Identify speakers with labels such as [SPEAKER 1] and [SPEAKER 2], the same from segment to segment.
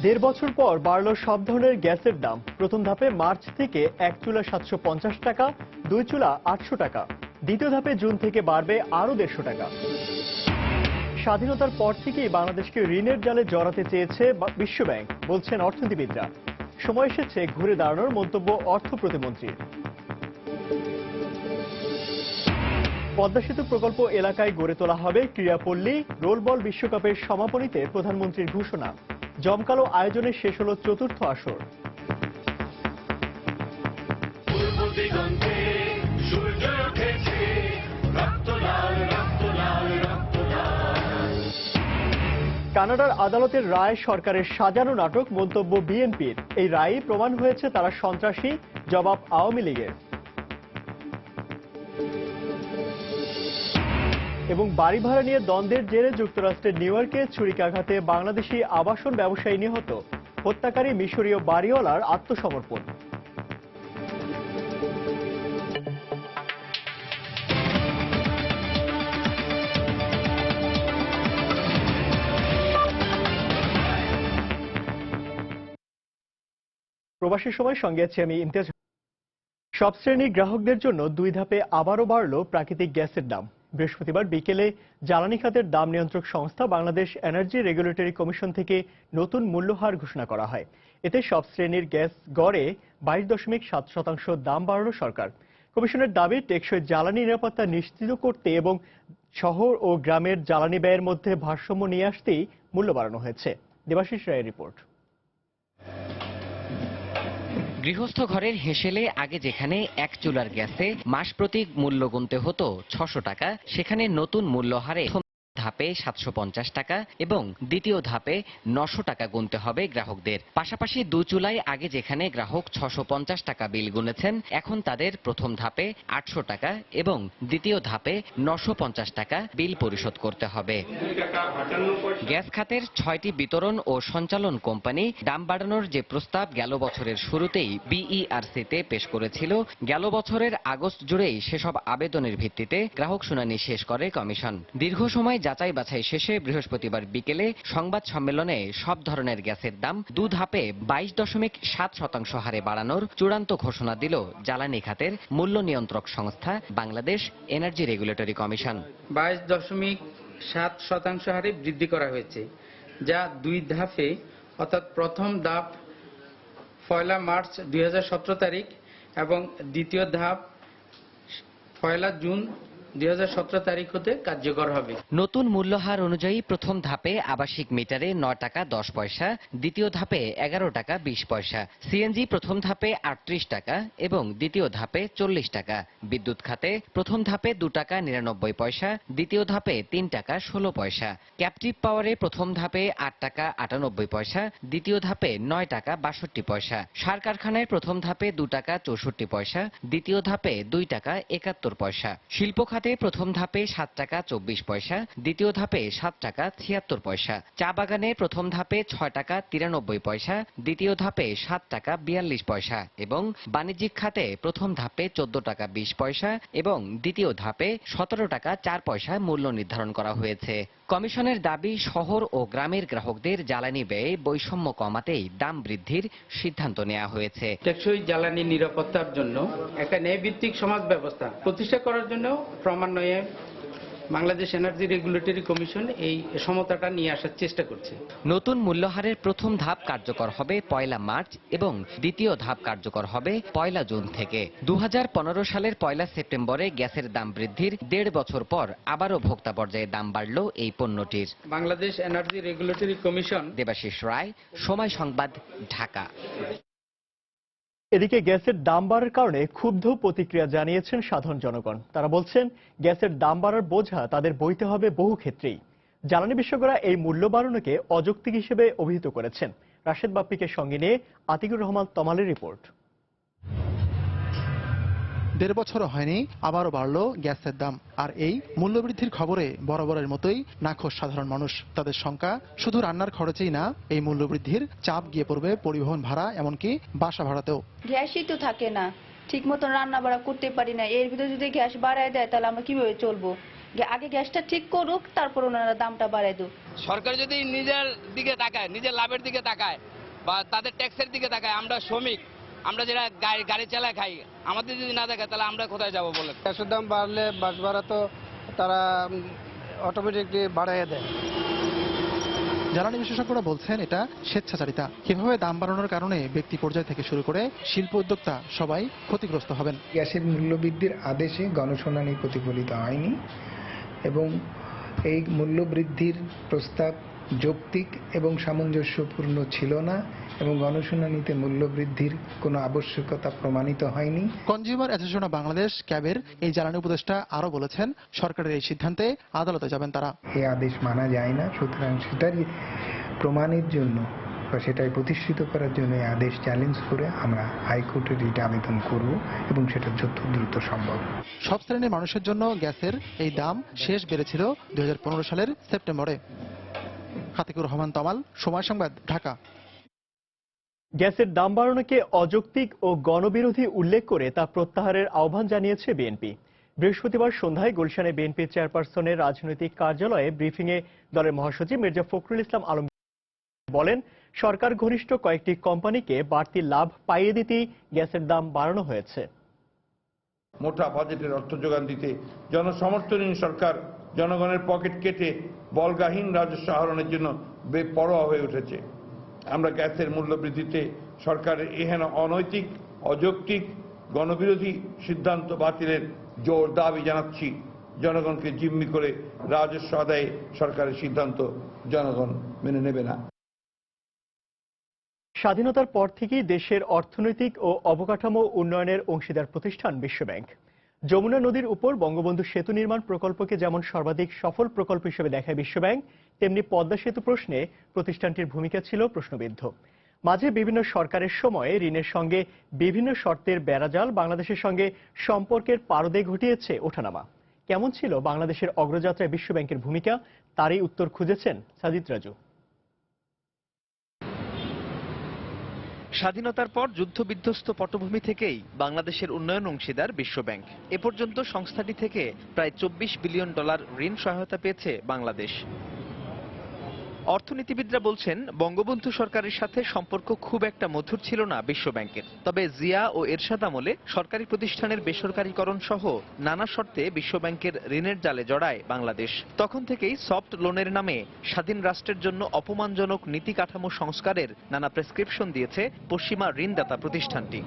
[SPEAKER 1] দেড় বছর পর বাড়ল সব ধরনের গ্যাসের দাম। প্রথম ধাপে মার্চ থেকে এক চুলা 750 টাকা, দুই চুলা 800 টাকা। দ্বিতীয় ধাপে জুন থেকে বাড়বে আরও 150 টাকা। স্বাধীনতার পর থেকেই বাংলাদেশকে ঋণের জালে জড়াতে চেয়েছে বিশ্বব্যাংক, বলছেন অর্থনীতিবিদরা। সময় এসেছে ঘুরে দাঁড়ানোর, মন্তব্য অর্থ প্রতিমন্ত্রীর। পদ্মা সেতু প্রকল্প এলাকায় গড়ে তোলা হবে ক্রীড়াপল্লী। রোলবল বিশ্বকাপের সমাপনীতে প্রধানমন্ত্রীর ঘোষণা। জমকালো আয়োজনে শেষ হল চতুর্থ আসর। কানাডার আদালতের রায় সরকারের সাজানো নাটক, মন্তব্য বিএনপির। এই রায়ই প্রমাণ হয়েছে তারা সন্ত্রাসী, জবাব আওয়ামী লীগের। এবং বাড়ি ভাড়া নিয়ে দ্বন্দ্বের জেরে যুক্তরাষ্ট্রের নিউ ইয়র্কে ছুরিকাঘাতে বাংলাদেশি আবাসন ব্যবসায়ী নিহত। হত্যাকারী মিশরীয় বাড়িওয়ালার আত্মসমর্পণ। প্রবাসী সময় সঙ্গে আছি আমি ইমতিয়াজ। সব শ্রেণীর গ্রাহকদের জন্য দুই ধাপে আবারও বাড়ল প্রাকৃতিক গ্যাসের দাম। বৃহস্পতিবার বিকেলে জ্বালানি খাতের দাম নিয়ন্ত্রক সংস্থা বাংলাদেশ এনার্জি রেগুলেটরি কমিশন থেকে নতুন মূল্যহার ঘোষণা করা হয়। এতে সব শ্রেণীর গ্যাস গড়ে 22.7% দাম বাড়াল সরকার। কমিশনের দাবি, টেকসই জ্বালানি নিরাপত্তা নিশ্চিত করতে এবং শহর ও গ্রামের জ্বালানি ব্যয়ের মধ্যে ভারসাম্য নিয়ে আসতেই মূল্য বাড়ানো হয়েছে। দেবাশিস রায়ের রিপোর্ট।
[SPEAKER 2] গৃহস্থ ঘরের হেঁসেলে আগে যেখানে এক চুলার গ্যাসে মাস প্রতি মূল্য গুনতে হতো 600 টাকা, সেখানে নতুন মূল্যহারে ধাপে 750 টাকা এবং দ্বিতীয় ধাপে 900 টাকা গুনতে হবে গ্রাহকদের। পাশাপাশি দু চুলায় আগে যেখানে গ্রাহক 650 টাকা বিল গুনেছেন, এখন তাদের প্রথম ধাপে 800 টাকা এবং দ্বিতীয় ধাপে 950 টাকা বিল পরিশোধ করতে হবে। গ্যাস খাতের 6টি বিতরণ ও সঞ্চালন কোম্পানি দাম বাড়ানোর যে প্রস্তাব গেল বছরের শুরুতেই বিইআরসিতে পেশ করেছিল, গেল বছরের আগস্ট জুড়েই সেসব আবেদনের ভিত্তিতে গ্রাহক শুনানি শেষ করে কমিশন। দীর্ঘ সময় যাচাই বাছাই শেষে বৃহস্পতিবার বিকেলে সংবাদ সম্মেলনে সব ধরনের গ্যাসের দাম দু ধাপে 22.7% হারে বাড়ানোর চূড়ান্ত ঘোষণা দিল জ্বালানি খাতের মূল্য নিয়ন্ত্রক সংস্থা বাংলাদেশ এনার্জি রেগুলেটরি কমিশন।
[SPEAKER 3] 22.7% হারে বৃদ্ধি করা হয়েছে, যা দুই ধাপে, অর্থাৎ প্রথম ধাপ 1 মার্চ 2017 তারিখ এবং দ্বিতীয় ধাপ 1 জুন 2017 তারিখ হতে কার্যকর হবে।
[SPEAKER 2] নতুন মূল্যহার অনুযায়ী প্রথম ধাপে আবাসিক মিটারে 9 টাকা 10 পয়সা, দ্বিতীয় ধাপে 11 টাকা 20 পয়সা, সিএনজি প্রথম ধাপে 38 টাকা এবং দ্বিতীয় ধাপে 40 টাকা, বিদ্যুৎ খাতে প্রথম ধাপে 2 টাকা 99 পয়সা, দ্বিতীয় ধাপে 3 টাকা 16 পয়সা, ক্যাপটিভ পাওয়ারে প্রথম ধাপে 8 টাকা 98 পয়সা, দ্বিতীয় ধাপে 9 টাকা 62 পয়সা, সার কারখানায় প্রথম ধাপে 2 টাকা 64 পয়সা, দ্বিতীয় ধাপে 2 টাকা 71 পয়সা, শিল্প প্রথম ধাপে 7 টাকা 24 পয়সা, দ্বিতীয় ধাপে 7 টাকা 76 পয়সা, চা বাগানে প্রথম ধাপে 6 টাকা 93 পয়সা, দ্বিতীয় ধাপে 7 টাকা 42 পয়সা এবং বাণিজ্যিক খাতে প্রথম ধাপে 14 টাকা 20 পয়সা এবং দ্বিতীয় ধাপে 17 টাকা 4 পয়সা মূল্য নির্ধারণ করা হয়েছে। কমিশনের দাবি, শহর ও গ্রামের গ্রাহকদের জ্বালানি ব্যয়ে বৈষম্য কমাতেই দাম বৃদ্ধির সিদ্ধান্ত নেওয়া হয়েছে।
[SPEAKER 3] টেকসই জ্বালানি নিরাপত্তার জন্য একটা ন্যায়ভিত্তিক সমাজ ব্যবস্থা প্রতিষ্ঠা করার জন্য ক্রমান্বয়ে বাংলাদেশ এনার্জি রেগুলেটরি কমিশন এই সমতাটা নিয়ে আসার চেষ্টা করছে।
[SPEAKER 2] নতুন মূল্যহারের প্রথম ধাপ কার্যকর হবে 1 মার্চ এবং দ্বিতীয় ধাপ কার্যকর হবে 1 জুন থেকে। 2015 সালের 1 সেপ্টেম্বরে গ্যাসের দাম বৃদ্ধির 1.5 বছর পর আবারও ভোক্তা পর্যায়ে দাম বাড়ল এই পণ্যটির।
[SPEAKER 3] Bangladesh energy regulatory commission.
[SPEAKER 2] Debashis Roy, সময় সংবাদ, ঢাকা।
[SPEAKER 1] এদিকে গ্যাসের দাম বাড়ার কারণে ক্ষুব্ধ প্রতিক্রিয়া জানিয়েছেন সাধারণ জনগণ। তারা বলছেন, গ্যাসের দাম বাড়ার বোঝা তাদের বইতে হবে বহু ক্ষেত্রেই। জ্বালানি বিশেষজ্ঞরা এই মূল্য বাড়ানোকে অযৌক্তিক হিসেবে অভিহিত করেছেন। রাশেদ বাপ্পীকে সঙ্গে নিয়ে আতিকুর রহমান তমালের রিপোর্ট।
[SPEAKER 4] 1.5 বছরও হয়নি, আবারও বাড়ল গ্যাসের দাম। আর এই মূল্যবৃদ্ধির খবরে বরাবরের মতোই নাখোশ সাধারণ মানুষ। তাদের শঙ্কা, শুধু রান্নার খরচেই না, এই মূল্যবৃদ্ধির চাপ গিয়ে পড়বে পরিবহন ভাড়া, এমনকি বাসা ভাড়াতেও।
[SPEAKER 5] গ্যাসই তো থাকে না, ঠিক মতন রান্না বাড়া করতে পারি না, এর ভিতরে যদি গ্যাস বাড়ায় দেয় তাহলে আমরা কিভাবে চলবো? আগে গ্যাসটা ঠিক করুক, তারপর ওনারা দামটা বাড়ায় দিক।
[SPEAKER 6] সরকার যদি নিজের দিকে তাকায়, নিজের লাভের দিকে তাকায় বা তাদের ট্যাক্সের দিকে তাকায়, আমরা শ্রমিক, আমরা যারা গাড়ি চালায় খাই, আমাদের যদি না দেখায় তাহলে আমরা কোথায় যাব বলে?
[SPEAKER 7] গ্যাসের দাম বাড়লে বাস ভাড়া তো তারা অটোমেটিকলি বাড়াইয়া দেয়।
[SPEAKER 4] জ্বালানি বিশেষজ্ঞরা বলছেন এটা স্বেচ্ছাচারিতা। কিভাবে দাম বাড়ানোর কারণে ব্যক্তি পর্যায় থেকে শুরু করে শিল্প উদ্যোক্তা সবাই ক্ষতিগ্রস্ত হবেন।
[SPEAKER 8] গ্যাসের মূল্যবৃদ্ধির আদেশে গণশুনানি প্রতিফলিত হয়নি এবং এই মূল্যবৃদ্ধির প্রস্তাব যৌক্তিক এবং সামঞ্জস্যপূর্ণ ছিল না এবং গণশুনানিতে মূল্যবৃদ্ধির কোনো আবশ্যকতা প্রমাণিত হয়নি।
[SPEAKER 4] কনজিউমার অ্যাসোসিয়েশন অব বাংলাদেশ ক্যাবের এই জ্বালানি উপদেষ্টা আরও বলেছেন, সরকারের এই সিদ্ধান্তে আদালতে যাবেন তারা।
[SPEAKER 8] এই আদেশ মানা যায় না, সুতরাং সেটারই প্রমাণের জন্য বা সেটাই প্রতিষ্ঠিত করার জন্য এই আদেশ চ্যালেঞ্জ করে আমরা হাইকোর্টে রিট আবেদন করব এবং সেটা যত দ্রুত সম্ভব।
[SPEAKER 4] সব শ্রেণীর মানুষের জন্য গ্যাসের এই দাম শেষ বেড়েছিল 2015 সালের সেপ্টেম্বরে। হাতিকুর রহমান তমাল, সময় সংবাদ, ঢাকা।
[SPEAKER 1] গ্যাসের দাম বাড়ানোকে অযৌক্তিক ও গণবিরোধী উল্লেখ করে তা প্রত্যাহারের আহ্বান জানিয়েছে বিএনপি। বৃহস্পতিবার সন্ধ্যায় গুলশানে বিএনপি চেয়ারপারসনের রাজনৈতিক কার্যালয়ে ব্রিফিংয়ে দলের মহাসচিব মির্জা ফখরুল ইসলাম আলম বলেন, সরকার ঘনিষ্ঠ কয়েকটি কোম্পানিকে বাড়তি লাভ পাইয়ে দিতেই গ্যাসের দাম বাড়ানো হয়েছে।
[SPEAKER 9] মোটা বাজেটের অর্থ যোগান দিতে জনসমর্থনহীন সরকার জনগণের পকেট কেটে বলগাহীন রাজস্ব আহরণের জন্য বেপরোয়া হয়ে উঠেছে। আমরা গ্যাসের মূল্য বৃদ্ধিতে সরকারের এহেন অনৈতিক, অযৌক্তিক, গণবিরোধী সিদ্ধান্ত বাতিলের জোর দাবি জানাচ্ছি। জনগণকে জিম্মি করে রাজস্ব আদায়ে সরকারের সিদ্ধান্ত জনগণ মেনে নেবে না।
[SPEAKER 1] স্বাধীনতার পর থেকেই দেশের অর্থনৈতিক ও অবকাঠামো উন্নয়নের অংশীদার প্রতিষ্ঠান বিশ্বব্যাংক। যমুনা নদীর উপর বঙ্গবন্ধু সেতু নির্মাণ প্রকল্পকে যেমন সর্বাধিক সফল প্রকল্প হিসেবে দেখায় বিশ্বব্যাংক, তেমনি পদ্মা সেতু প্রশ্নে প্রতিষ্ঠানটির ভূমিকা ছিল প্রশ্নবিদ্ধ। মাঝে বিভিন্ন সরকারের সময়ে ঋণের সঙ্গে বিভিন্ন শর্তের বেড়াজাল বাংলাদেশের সঙ্গে সম্পর্কের পারদে ঘটিয়েছে ওঠানামা। কেমন ছিল বাংলাদেশের অগ্রযাত্রায় বিশ্বব্যাংকের ভূমিকা, তারই উত্তর খুঁজেছেন সাজিদ রাজু।
[SPEAKER 10] স্বাধীনতার পর যুদ্ধবিধ্বস্ত পটভূমি থেকেই বাংলাদেশের উন্নয়ন অংশীদার বিশ্বব্যাংক। এ পর্যন্ত সংস্থাটি থেকে প্রায় $24 বিলিয়ন ঋণ সহায়তা পেয়েছে বাংলাদেশ। অর্থনীতিবিদরা বলছেন, বঙ্গবন্ধু সরকারের সাথে সম্পর্ক খুব একটা মধুর ছিল না বিশ্বব্যাংকের। তবে জিয়া ও এরশাদ আমলে সরকারি প্রতিষ্ঠানের বেসরকারীকরণ সহ নানা শর্তে বিশ্বব্যাংকের ঋণের জালে জড়ায় বাংলাদেশ। তখন থেকেই সফট লোনের নামে স্বাধীন রাষ্ট্রের জন্য অপমানজনক নীতি কাঠামো সংস্কারের নানা প্রেসক্রিপশন দিয়েছে পশ্চিমা ঋণদাতা প্রতিষ্ঠানটি।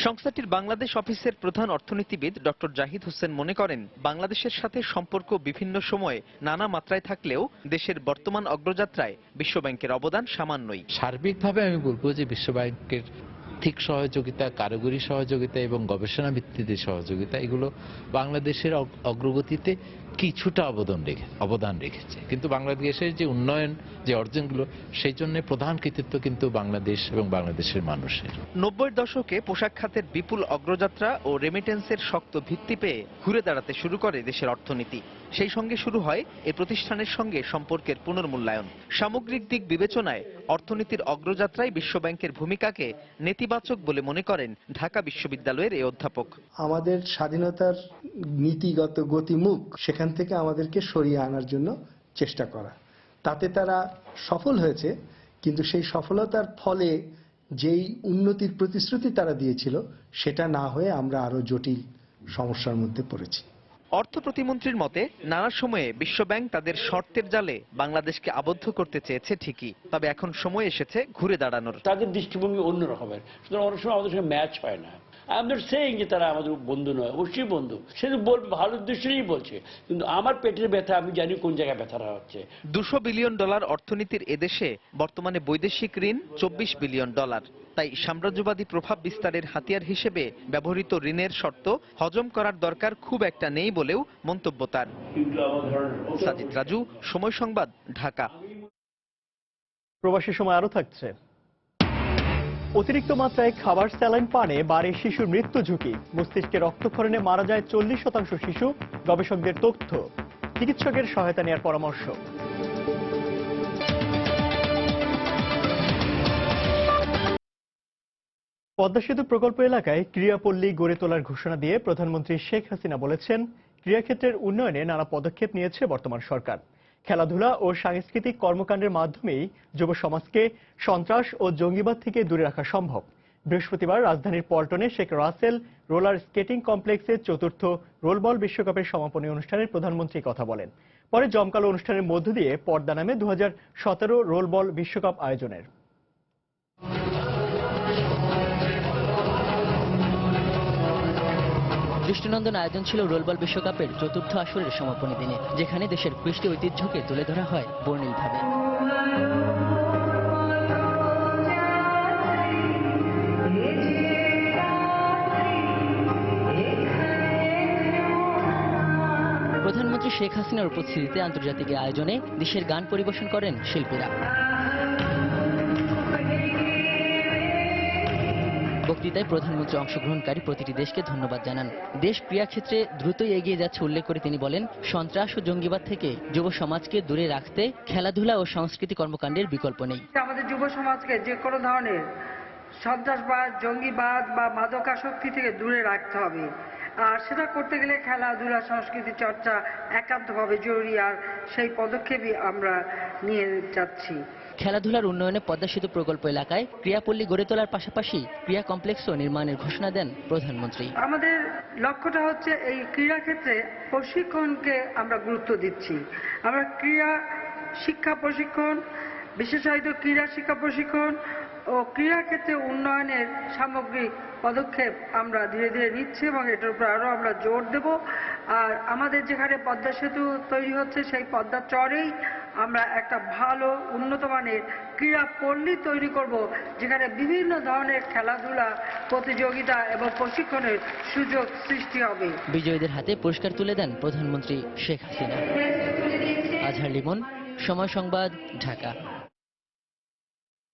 [SPEAKER 10] সংস্থাটির বাংলাদেশ অফিসের প্রধান অর্থনীতিবিদ ডক্টর জাহিদ হোসেন মনে করেন, বাংলাদেশের সাথে সম্পর্ক বিভিন্ন সময়ে নানা মাত্রায় থাকলেও দেশের বর্তমান অগ্রযাত্রায় বিশ্বব্যাংকের অবদান সামান্যই।
[SPEAKER 11] সার্বিকভাবে আমি বলবো যে বিশ্বব্যাংকের আর্থিক সহযোগিতা, কারিগরি সহযোগিতা এবং গবেষণা ভিত্তিতে সহযোগিতা, এগুলো বাংলাদেশের অগ্রগতিতে কিছুটা অবদান রেখেছে। কিন্তু বাংলাদেশের যে উন্নয়ন, যে অর্জনগুলো, সেই জন্য প্রধান কৃতিত্ব কিন্তু বাংলাদেশ এবং বাংলাদেশের মানুষের।
[SPEAKER 10] 90-এর দশকে পোশাক খাতের বিপুল অগ্রযাত্রা ও রেমিটেন্সের শক্ত ভিত্তি পেয়ে ঘুরে দাঁড়াতে শুরু করে দেশের অর্থনীতি। সেই সঙ্গে শুরু হয় এ প্রতিষ্ঠানের সঙ্গে সম্পর্কের পুনর্মূল্যায়ন। সামগ্রিক দিক বিবেচনায় অর্থনীতির অগ্রযাত্রায় বিশ্বব্যাংকের ভূমিকাকে নেতিবাচক বলে মনে করেন ঢাকা বিশ্ববিদ্যালয়ের এই অধ্যাপক।
[SPEAKER 12] আমাদের স্বাধীনতার নীতিগত গতিমুখ সেখান থেকে আমাদেরকে সরিয়ে আনার জন্য চেষ্টা করা, তাতে তারা সফল হয়েছে। কিন্তু সেই সফলতার ফলে যেই উন্নতির প্রতিশ্রুতি তারা দিয়েছিল, সেটা না হয়ে আমরা আরো জটিল সমস্যার মধ্যে পড়েছি।
[SPEAKER 10] অর্থ প্রতিমন্ত্রীর মতে, নানা সময়ে বিশ্বব্যাংক তাদের শর্তের জালে বাংলাদেশকে আবদ্ধ করতে চেয়েছে ঠিকই, তবে এখন সময় এসেছে ঘুরে দাঁড়ানোর।
[SPEAKER 13] তাদের দৃষ্টিভঙ্গি অন্যরকমের, সুতরাং অনেক সময় আমাদের সঙ্গে ম্যাচ হয় না। আই এম নট সেইং যে তারা আমাদের বন্ধু নয়, অবশ্যই বন্ধু, সে তো বলবে, ভালো উদ্দেশ্যেই বলছে, কিন্তু আমার পেটের ব্যথা আমি জানি কোন জায়গায় ব্যথাটা হচ্ছে। $200 বিলিয়ন অর্থনীতির এদেশে বর্তমানে বৈদেশিক ঋণ $24 বিলিয়ন। তাই সাম্রাজ্যবাদী প্রভাব বিস্তারের হাতিয়ার হিসেবে ব্যবহৃত ঋণের শর্ত হজম করার দরকার খুব একটা নেই বলেও মন্তব্য তার। সাজিদ রাজু, সময় সংবাদ, ঢাকা।
[SPEAKER 1] প্রবাসী সময় আরো থাকছে। অতিরিক্ত মাত্রায় খাবার স্যালাইন পানে বাড়ে শিশুর মৃত্যু ঝুঁকি। মস্তিষ্কে রক্তক্ষরণে মারা যায় 40% শিশু, গবেষকদের তথ্য। চিকিৎসকের সহায়তা নেওয়ার পরামর্শ। পদ্মা সেতু প্রকল্প এলাকায় ক্রীড়াপল্লী গড়ে তোলার ঘোষণা দিয়ে প্রধানমন্ত্রী শেখ হাসিনা বলেছেন, ক্রীড়াক্ষেত্রের উন্নয়নে নানা পদক্ষেপ নিয়েছে বর্তমান সরকার। খেলাধুলা ও সাংস্কৃতিক কর্মকাণ্ডের মাধ্যমেই যুব সমাজকে সন্ত্রাস ও জঙ্গিবাদ থেকে দূরে রাখা সম্ভব। বৃহস্পতিবার রাজধানীর পল্টনে শেখ রাসেল রোলার স্কেটিং কমপ্লেক্সের চতুর্থ রোলবল বিশ্বকাপের সমাপনী অনুষ্ঠানে প্রধানমন্ত্রী কথা বলেন। পরে জমকালো অনুষ্ঠানের মধ্য দিয়ে পর্দা নামে 2017 রোলবল বিশ্বকাপ আয়োজনের।
[SPEAKER 14] দৃষ্টিনন্দন আয়োজন ছিল রোলবল বিশ্বকাপের চতুর্থ আসরের সমাপনী দিনে, যেখানে দেশের কৃষ্টি ঐতিহ্যকে তুলে ধরা হয় বর্ণিলভাবে। প্রধানমন্ত্রী শেখ হাসিনার উপস্থিতিতে আন্তর্জাতিক আয়োজনে দেশের গান পরিবেশন করেন শিল্পীরা। বক্তৃতায় প্রধানমন্ত্রী অংশগ্রহণকারী প্রতিটি দেশকে ধন্যবাদ জানান। দেশ ক্রীড়াক্ষেত্রে দ্রুতই এগিয়ে যাচ্ছে উল্লেখ করে তিনি বলেন, সন্ত্রাস ও জঙ্গিবাদ থেকে যুব সমাজকে দূরে রাখতে খেলাধুলা ও সংস্কৃতি কর্মকাণ্ডের বিকল্প নেই।
[SPEAKER 15] আমাদের যুব সমাজকে যে কোনো ধরনের সন্ত্রাসবাদ, জঙ্গিবাদ বা মাদকাসক্তি থেকে দূরে রাখতে হবে। আর সেটা করতে গেলে খেলাধুলা, সংস্কৃতি চর্চা একান্তভাবে জরুরি, আর সেই পদক্ষেপই আমরা নিয়ে যাচ্ছি।
[SPEAKER 14] খেলাধুলার উন্নয়নে পদ্মা সেতু প্রকল্প এলাকায় ক্রীড়াপল্লী গড়ে তোলার পাশাপাশি ক্রীড়া কমপ্লেক্সও নির্মাণের ঘোষণা দেন প্রধানমন্ত্রী।
[SPEAKER 15] আমাদের লক্ষ্যটা হচ্ছে এই ক্রীড়া ক্ষেত্রে প্রশিক্ষণকে আমরা গুরুত্ব দিচ্ছি। আমরা ক্রীড়া শিক্ষা প্রশিক্ষণ, বিশেষায়িত ক্রীড়া শিক্ষা প্রশিক্ষণ ও ক্রীড়া ক্ষেত্রে উন্নয়নের সামগ্রিক পদক্ষেপ আমরা ধীরে ধীরে নিচ্ছি এবং এটার উপর আরো আমরা জোর দেব। আর আমাদের যেখানে পদ্মা সেতু তৈরি হচ্ছে সেই পদ্মা চরেই আমরা একটা ভালো উন্নত মানের ক্রীড়া পল্লী তৈরি করব, যেখানে বিভিন্ন ধরনের খেলাধুলা, প্রতিযোগিতা এবং প্রশিক্ষণের সুযোগ সৃষ্টি হবে।
[SPEAKER 14] বিজয়ীদের হাতে পুরস্কার তুলে দেন প্রধানমন্ত্রী শেখ হাসিনা। আজহার লিমন, সময় সংবাদ, ঢাকা।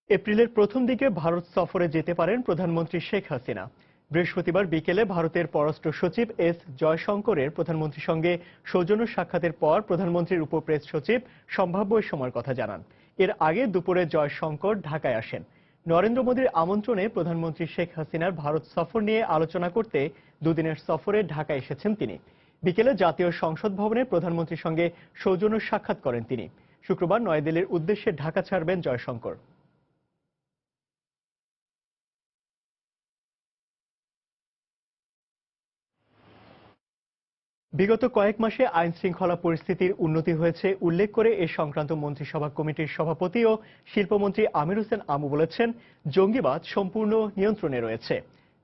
[SPEAKER 1] এপ্রিলের প্রথম দিকে ভারত সফরে যেতে পারেন প্রধানমন্ত্রী শেখ হাসিনা। বৃহস্পতিবার বিকেলে ভারতের পররাষ্ট্র সচিব এস জয়শঙ্করের প্রধানমন্ত্রীর সঙ্গে সৌজন্য সাক্ষাতের পর প্রধানমন্ত্রীর উপপ্রেস সচিব সম্ভাব্য এই সময়ের কথা জানান। এর আগে দুপুরে জয়শঙ্কর ঢাকায় আসেন। নরেন্দ্র মোদীর আমন্ত্রণে প্রধানমন্ত্রী শেখ হাসিনার ভারত সফর নিয়ে আলোচনা করতে দুদিনের সফরে ঢাকায় এসেছেন তিনি। বিকেলে জাতীয় সংসদ ভবনে প্রধানমন্ত্রীর সঙ্গে সৌজন্য সাক্ষাৎ করেন তিনি। শুক্রবার নয়াদিল্লির উদ্দেশ্যে ঢাকা ছাড়বেন জয়শঙ্কর। বিগত কয়েক মাসে আইন শৃঙ্খলা পরিস্থিতির উন্নতি হয়েছে উল্লেখ করে এ সংক্রান্ত মন্ত্রিসভা কমিটির সভাপতি ও শিল্পমন্ত্রী আমির হোসেন আমু বলেছেন, জঙ্গিবাদ সম্পূর্ণ নিয়ন্ত্রণে রয়েছে।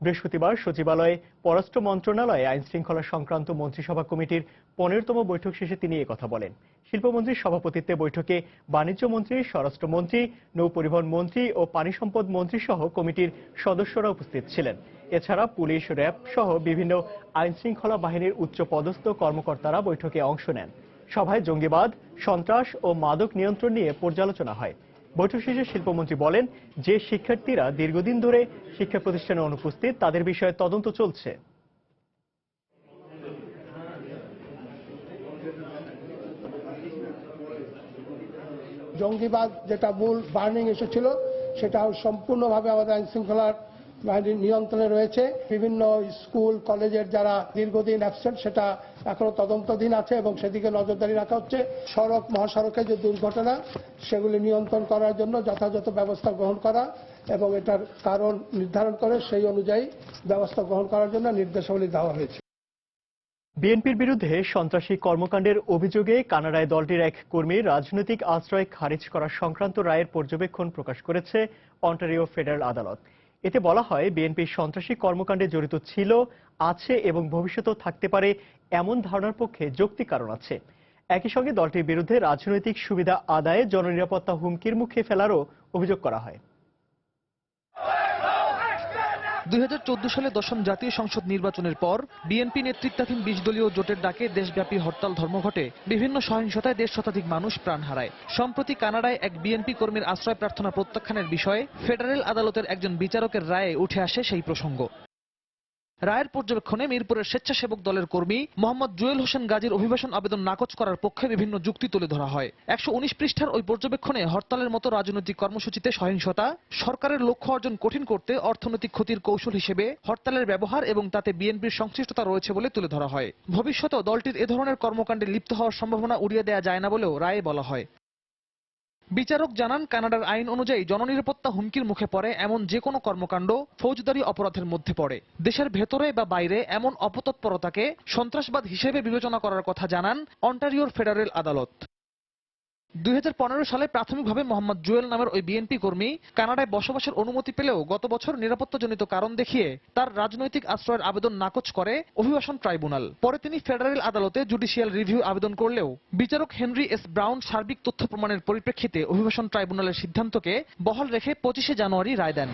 [SPEAKER 1] বৃহস্পতিবার সচিবালয়ে পররাষ্ট্র মন্ত্রণালয়ে আইন শৃঙ্খলা সংক্রান্ত মন্ত্রিসভা কমিটির 15তম বৈঠক শেষে তিনি একথা বলেন। শিল্পমন্ত্রীর সভাপতিত্বে বৈঠকে বাণিজ্য মন্ত্রী, স্বরাষ্ট্রমন্ত্রী, নৌপরিবহন মন্ত্রী ও পানি সম্পদ মন্ত্রী সহ কমিটির সদস্যরা উপস্থিত ছিলেন। এছাড়া পুলিশ, র্যাব সহ বিভিন্ন আইন শৃঙ্খলা বাহিনীর উচ্চপদস্থ কর্মকর্তারা বৈঠকে অংশ নেন। সভায় জঙ্গিবাদ, সন্ত্রাস ও মাদক নিয়ন্ত্রণ নিয়ে পর্যালোচনা হয়। বৈঠক শেষে শিল্পমন্ত্রী বলেন, যে শিক্ষার্থীরা দীর্ঘদিন ধরে শিক্ষা প্রতিষ্ঠানে অনুপস্থিত তাদের বিষয়ে তদন্ত চলছে।
[SPEAKER 16] জঙ্গিবাদ যেটা মূল বার্নিং ইস্যু ছিল, সেটা সম্পূর্ণভাবে আমাদের আইন শৃঙ্খলার বাহিনীর নিয়ন্ত্রণে রয়েছে। বিভিন্ন স্কুল কলেজের যারা দীর্ঘদিন অ্যাবসেন্ট, সেটা এখনো তদন্তাধীন আছে এবং সেদিকে নজরদারি রাখা হচ্ছে। সড়ক মহাসড়কের যে দুর্ঘটনা, সেগুলি নিয়ন্ত্রণ করার জন্য যথাযথ ব্যবস্থা গ্রহণ করা এবং এটার কারণ নির্ধারণ করে সেই অনুযায়ী ব্যবস্থা গ্রহণ করার জন্য নির্দেশাবলী দেওয়া হয়েছে।
[SPEAKER 1] বিএনপির বিরুদ্ধে সন্ত্রাসী কর্মকাণ্ডের অভিযোগে কানাডায় দলটির এক কর্মীর রাজনৈতিক আশ্রয় খারিজ করা সংক্রান্ত রায়ের পর্যবেক্ষণ প্রকাশ করেছে অন্টারিও ফেডারেল আদালত। এতে বলা হয়, বিএনপি সন্ত্রাসী কর্মকাণ্ডে জড়িত ছিল, আছে এবং ভবিষ্যতেও থাকতে পারে এমন ধারণার পক্ষে যৌক্তিক কারণ আছে। একই সঙ্গে দলটির বিরুদ্ধে রাজনৈতিক সুবিধা আদায়ে জননিরাপত্তা হুমকির মুখে ফেলারও অভিযোগ করা হয়।
[SPEAKER 17] 2014 সালে 10ম জাতীয় সংসদ নির্বাচনের পর বিএনপি নেতৃত্বাধীন 20 দলীয় জোটের ডাকে দেশব্যাপী হরতাল ধর্মঘটে বিভিন্ন সহিংসতায় 1.5 শতাধিক মানুষ প্রাণ হারায়। সম্প্রতি কানাডায় এক বিএনপি কর্মীর আশ্রয় প্রার্থনা প্রত্যাখ্যানের বিষয়ে ফেডারেল আদালতের একজন বিচারকের রায়ে উঠে আসে সেই প্রসঙ্গ। রায়ের পর্যবেক্ষণে মিরপুরের স্বেচ্ছাসেবক দলের কর্মী মোহাম্মদ জুয়েল হোসেন গাজীর অভিবাসন আবেদন নাকচ করার পক্ষে বিভিন্ন যুক্তি তুলে ধরা হয়। 119 পৃষ্ঠার ওই পর্যবেক্ষণে হরতালের মতো রাজনৈতিক কর্মসূচিতে সহিংসতা, সরকারের লক্ষ্য অর্জন কঠিন করতে অর্থনৈতিক ক্ষতির কৌশল হিসেবে হরতালের ব্যবহার এবং তাতে বিএনপির সংশ্লিষ্টতা রয়েছে বলে তুলে ধরা হয়। ভবিষ্যতেও দলটির এ ধরনের কর্মকাণ্ডে লিপ্ত হওয়ার সম্ভাবনা উড়িয়ে দেওয়া যায় না বলেও রায়ে বলা হয়। বিচারক জানান, কানাডার আইন অনুযায়ী জননিরাপত্তা হুমকির মুখে পড়ে এমন যে কোনো কর্মকাণ্ড ফৌজদারি অপরাধের মধ্যে পড়ে। দেশের ভেতরে বা বাইরে এমন অপতৎপরতাকে সন্ত্রাসবাদ হিসেবে বিবেচনা করার কথা জানান অন্টারিওর ফেডারেল আদালত। 2015 সালে প্রাথমিকভাবে মোহাম্মদ জুয়েল নামের ওই বিএনপি কর্মী কানাডায় বসবাসের অনুমতি পেলেও গত বছর নিরাপত্তাজনিত কারণ দেখিয়ে তার রাজনৈতিক আশ্রয়ের আবেদন নাকচ করে অভিবাসন ট্রাইব্যুনাল। পরে তিনি ফেডারেল আদালতে জুডিশিয়াল রিভিউ আবেদন করলেও বিচারক হেনরি এস ব্রাউন সার্বিক তথ্য প্রমাণের পরিপ্রেক্ষিতে অভিবাসন ট্রাইব্যুনালের সিদ্ধান্তকে বহাল রেখে 25 জানুয়ারি রায় দেন।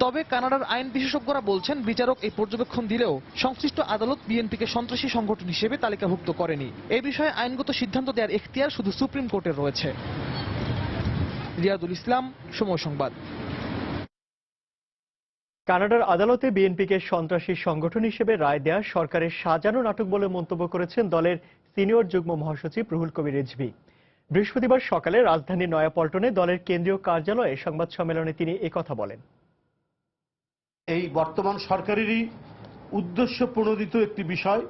[SPEAKER 17] তবে কানাডার আইন বিশেষজ্ঞরা বলছেন, বিচারক এই পর্যবেক্ষণ দিলেও সংশ্লিষ্ট আদালত বিএনপিকে সন্ত্রাসী সংগঠন হিসেবে তালিকাভুক্ত করেনি। এ বিষয়ে আইনগত সিদ্ধান্ত দেওয়ার এখতিয়ার শুধু সুপ্রিম কোর্টের রয়েছে। রিয়াদুল ইসলাম, সময় সংবাদ।
[SPEAKER 1] কানাডার আদালতে বিএনপিকে সন্ত্রাসী সংগঠন হিসেবে রায় দেয়া সরকারের সাজানো নাটক বলে মন্তব্য করেছেন দলের সিনিয়র যুগ্ম মহাসচিব রুহুল কবির রিজভী। বৃহস্পতিবার সকালে রাজধানীর নয়াপল্টনে দলের কেন্দ্রীয় কার্যালয়ে সংবাদ সম্মেলনে তিনি একথা বলেন।
[SPEAKER 18] এই বর্তমান সরকারেরই উদ্দেশ্য প্রণোদিত একটি বিষয়,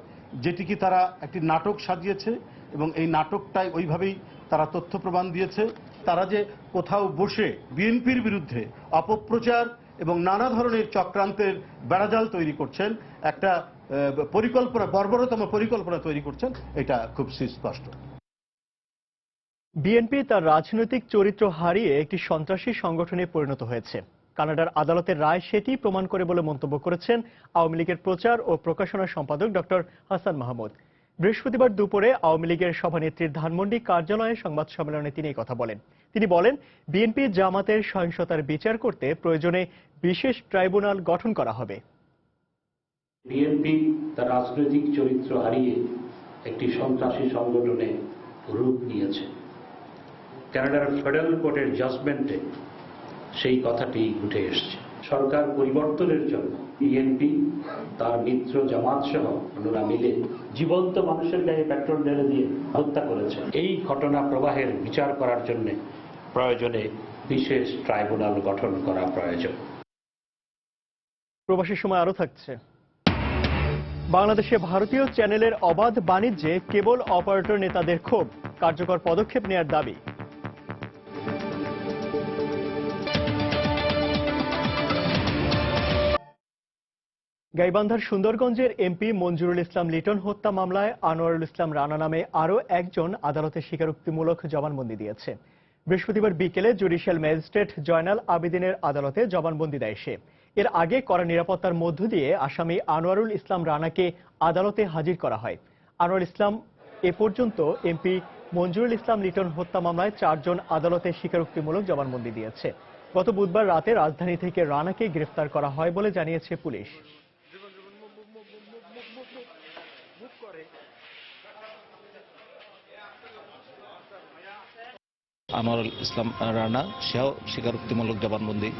[SPEAKER 18] যেটিকে তারা একটি নাটক সাজিয়েছে এবং এই নাটকটাই ওইভাবেই তারা তথ্য প্রমাণ দিয়েছে। তারা যে কোথাও বসে বিএনপির বিরুদ্ধে অপপ্রচার এবং নানা ধরনের চক্রান্তের বেড়াজাল তৈরি করছেন, একটা পরিকল্পনা, বর্বরতম পরিকল্পনা তৈরি করছেন, এটা খুব সুস্পষ্ট।
[SPEAKER 1] বিএনপি তার রাজনৈতিক চরিত্র হারিয়ে একটি সন্ত্রাসী সংগঠনে পরিণত হয়েছে। কানাডার আদালতের রায় সেটি প্রমাণ করে বলে মন্তব্য করেছেন আওয়ামী লীগের প্রচার ও প্রকাশনা সম্পাদক ডক্টর হাসান মাহমুদ। বৃহস্পতিবার দুপুরে আওয়ামী লীগের সভানেত্রীর ধানমন্ডি কার্যালয়ে সংবাদ সম্মেলনে তিনি কথা বলেন। তিনি বলেন, বিএনপি জামাতের সহিংসতার বিচার করতে প্রয়োজনে বিশেষ ট্রাইব্যুনাল গঠন করা হবে।
[SPEAKER 19] বিএনপি তার রাজনৈতিক চরিত্র হারিয়ে একটি সন্ত্রাসী সংগঠনে রূপ নিয়েছে। কানাডার ফেডারেল কোর্টের জাজমেন্টে সেই কথাটি উঠে এসছে। সরকার পরিবর্তনের জন্য বিএনপি তার মিত্র জামাত সহ অন্যরা মিলে জীবন্ত মানুষের গায়ে পেট্রোল ঢেলে দিয়ে হত্যা করেছে। এই ঘটনা প্রবাহের বিচার করার জন্য প্রয়োজনে বিশেষ ট্রাইব্যুনাল গঠন করা প্রয়োজন।
[SPEAKER 1] প্রবাসীর সময় আরো থাকছে। বাংলাদেশে ভারতীয় চ্যানেলের অবাধ বাণিজ্যে কেবল অপারেটর নেতাদের ক্ষোভ, কার্যকর পদক্ষেপ নেয়ার দাবি। গাইবান্ধার সুন্দরগঞ্জের এমপি মঞ্জুরুল ইসলাম লিটন হত্যা মামলায় আনোয়ারুল ইসলাম রানা নামে আরও একজন আদালতে স্বীকারোক্তিমূলক জবানবন্দি দিয়েছে। বৃহস্পতিবার বিকেলে জুডিশিয়াল ম্যাজিস্ট্রেট জয়নাল আবেদিনের আদালতে জবানবন্দি দেয় সে। এর আগে কড়া নিরাপত্তার মধ্য দিয়ে আসামি আনোয়ারুল ইসলাম রানাকে আদালতে হাজির করা হয়। আনোয়ারুল ইসলাম এ পর্যন্ত এমপি মঞ্জুরুল ইসলাম লিটন হত্যা মামলায় 4 জন আদালতে স্বীকারোক্তিমূলক জবানবন্দি দিয়েছে। গত বুধবার রাতে রাজধানী থেকে রানাকে গ্রেফতার করা হয় বলে জানিয়েছে পুলিশ।
[SPEAKER 20] আনোয়ারুল ইসলাম রানা সেও স্বীকারোক্তিমূলক জবানবন্দি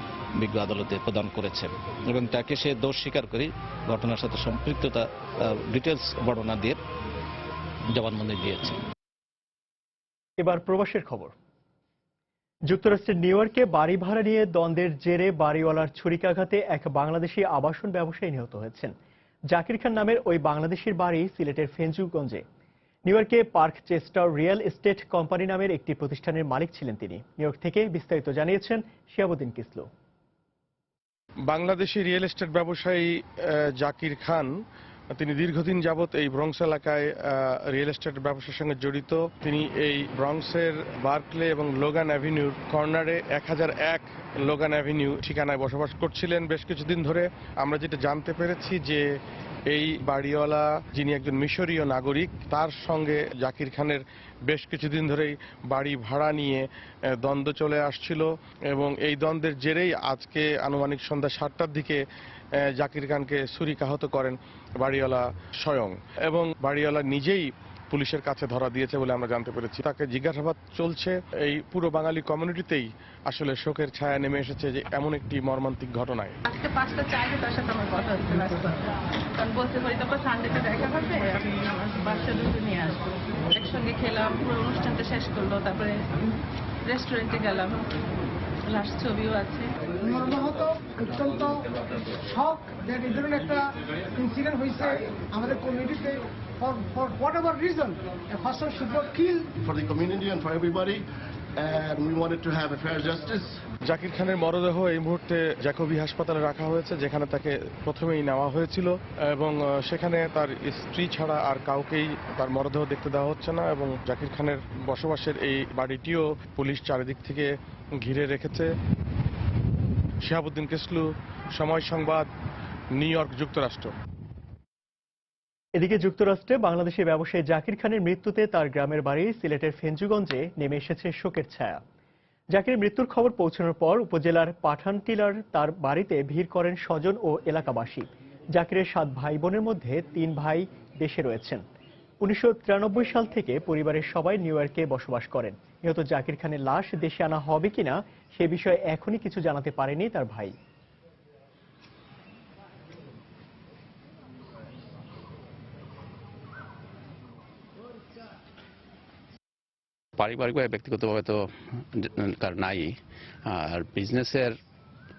[SPEAKER 20] বিজ্ঞ আদালতে প্রদান করেছেন এবং তাকে সে দোষ স্বীকার করে ঘটনার সাথে সম্পৃক্ততা ডিটেলস বর্ণনা দিয়ে জবানবন্দি দিয়েছে।
[SPEAKER 1] এবার প্রবাসের খবর। যুক্তরাষ্ট্রের নিউ ইয়র্কে বাড়ি ভাড়া নিয়ে দ্বন্দ্বের জেরে বাড়িওয়ালার ছুরিকাঘাতে এক বাংলাদেশি আবাসন ব্যবসায়ী নিহত হয়েছেন। জাকির খান নামের ওই বাংলাদেশির বাড়ি সিলেটের ফেঞ্চুগঞ্জে। নিউ ইয়র্কে park Chester real estate company নামের একটি প্রতিষ্ঠানের মালিক ছিলেন তিনি। নিউ ইয়র্ক থেকে বিস্তারিত জানিয়েছেন শিহাবুদ্দিন কিসলু।
[SPEAKER 21] বাংলাদেশি রিয়েল এস্টেট ব্যবসায়ী জাকির খান তিনি দীর্ঘদিন যাবৎ এই ব্রঙ্কস এলাকায় রিয়েল এস্টেট ব্যবসার সঙ্গে জড়িত। তিনি এই ব্রঙ্কসের বার্কলে এবং লোগান অ্যাভিনিউর কর্নারে 1001 লোগান অ্যাভিনিউ ঠিকানায় বসবাস করছিলেন বেশ কিছুদিন ধরে। আমরা যেটা জানতে পেরেছি যে এই বাড়িওয়ালা, যিনি একজন মিশরীয় নাগরিক, তার সঙ্গে জাকির খানের বেশ কিছুদিন ধরেই বাড়ি ভাড়া নিয়ে দ্বন্দ্ব চলে আসছিল এবং এই দ্বন্দ্বের জেরেই আজকে আনুমানিক সন্ধ্যা 7টার দিকে জাকির খানকে ছুরিকাহত করেন বাড়িওয়ালা স্বয়ং এবং বাড়িওয়ালা নিজেই পুলিশের কাছে ধরা দিয়েছে বলে আমরা জানতে পেরেছি। তাকে জিজ্ঞাসাবাদ চলছে। এই পুরো বাঙালি কমিউনিটিতেই আসলে শোকের ছায়া নেমে এসেছে যে এমন একটি মর্মান্তিক ঘটনায়।
[SPEAKER 3] আজকে 5টা চাইলে তার সাথে আমার কথা হচ্ছে না, কারণ বলতে পারি তারপর সানডেতে দেখা হবে, আমি আমার বাচ্চা দুটো নিয়ে আসবো। একসঙ্গে খেলাম, পুরো অনুষ্ঠানটা শেষ করলো, তারপরে রেস্টুরেন্টে গেলাম, লাস্ট ছবিও আছে।
[SPEAKER 16] মর্মাহত, অত্যন্ত শক যে এই ধরনের একটা ইনসিডেন্ট হয়েছে আমাদের কমিউনিটিতে। For whatever reason, a person should not kill.
[SPEAKER 22] For the community and for everybody, and we wanted to have a fair justice.
[SPEAKER 21] Zakir খানের মরদেহ এই মুহূর্তে জ্যাকবি হাসপাতালে রাখা হয়েছে, যেখানে তাকে প্রথমেই নেওয়া হয়েছিল, এবং সেখানে তার স্ত্রী ছাড়া আর কাউকেই তার মরদেহ দেখতে দেওয়া হচ্ছে না, এবং জাকির খানের বসবাসের এই বাড়িটিও পুলিশ চারিদিক থেকে ঘিরে রেখেছে। শিহাবুদ্দিন কেসলু, সময় সংবাদ, নিউ ইয়র্ক, যুক্তরাষ্ট্র।
[SPEAKER 1] এদিকে যুক্তরাষ্ট্রে বাংলাদেশি ব্যবসায়ী জাকির খানের মৃত্যুতে তার গ্রামের বাড়ি সিলেটের ফেঞ্চুগঞ্জে নেমে এসেছে শোকের ছায়া। জাকিরের মৃত্যুর খবর পৌঁছানোর পর উপজেলার পাঠানটিলার তার বাড়িতে ভিড় করেন স্বজন ও এলাকাবাসী। জাকিরের 7 ভাই বোনের মধ্যে 3 ভাই দেশে রয়েছেন। 1993 সাল থেকে পরিবারের সবাই নিউ ইয়র্কে বসবাস করেন। নিহত জাকির খানের লাশ দেশে আনা হবে কিনা সে বিষয়ে এখনই কিছু জানাতে পারেনি তার ভাই।
[SPEAKER 23] পারিবারিকভাবে ব্যক্তিগতভাবে তো কার নাই, আর বিজনেসের